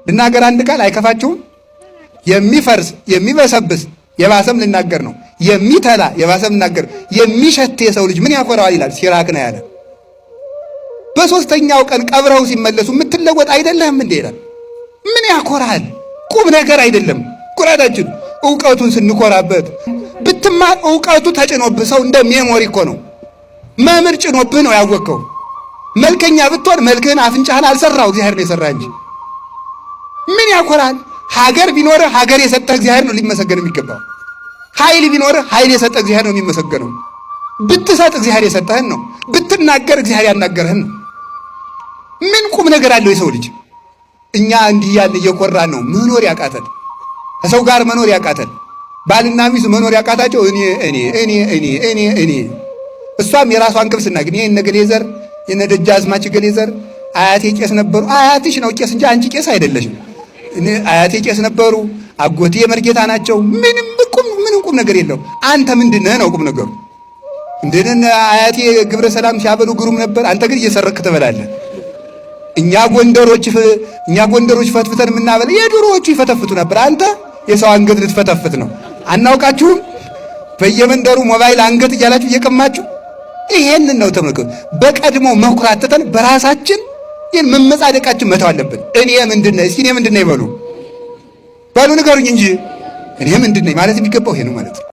ልናገር አንድ ቃል አይከፋችሁም? የሚፈርስ የሚበሰብስ የባሰም ልናገር ነው። የሚተላ የባሰም ልናገር። የሚሸት የሰው ልጅ ምን ያኮራዋል ይላል ሲራክ ነው ያለ። በሶስተኛው ቀን ቀብረው ሲመለሱ የምትለወጥ አይደለህም እንዴ ይላል። ምን ያኮራል? ቁም ነገር አይደለም ኩራታችን። ዕውቀቱን ስንኮራበት ብትማር ዕውቀቱ ተጭኖብህ ሰው እንደ ሜሞሪ እኮ ነው። መምህር ጭኖብህ ነው ያወቅከው። መልከኛ ብትሆን መልክህን አፍንጫህን አልሰራው እግዚአብሔር ነው የሰራ እንጂ። ምን ያኮራል? ሀገር ቢኖርህ ሀገር የሰጠህ እግዚአብሔር ነው ሊመሰገን የሚገባው። ኃይል ቢኖርህ ኃይል የሰጠህ እግዚአብሔር ነው የሚመሰገነው። ብትሰጥ እግዚአብሔር የሰጠህን ነው። ብትናገር እግዚአብሔር ያናገርህን ነው። ምን ቁም ነገር አለው የሰው ልጅ? እኛ እንዲህ ያለ እየኮራን ነው መኖር ያቃተን፣ ከሰው ጋር መኖር ያቃተን፣ ባልና ሚስት መኖር ያቃታቸው እኔ እሷም የራሷን ቅብስና ግን የነ ገሌ ዘር የነ ደጃዝማች ገሌ ዘር አያቴ ቄስ ነበሩ። አያትሽ ነው ቄስ እንጂ አንቺ ቄስ አይደለሽም። አያቴ ቄስ ነበሩ፣ አጎቴ መርጌታ ናቸው። ምንም ቁም ነገር የለው። አንተ ምንድነህ ነው ቁም ነገሩ? እንደነ አያቴ ግብረ ሰላም ሲያበሉ ግሩም ነበር። አንተ ግን እየሰረክ ትበላለህ። እኛ ጎንደሮች ፈትፍተን የምናበላ የድሮዎቹ ይፈተፍቱ ነበር። አንተ የሰው አንገት ልትፈተፍት ነው። አናውቃችሁም? በየመንደሩ ሞባይል አንገት እያላችሁ እየቀማችሁ ይሄንን ነው ተመልከቱ። በቀድሞ መኩራት ትተን በራሳችን ይሄን መመጻደቃችን መተው አለብን። እኔ ምንድነኝ? እስኪ እኔ ምንድነኝ በሉ ንገሩኝ እንጂ እኔ ምንድነኝ ማለት የሚገባው ይሄ ነው ማለት ነው።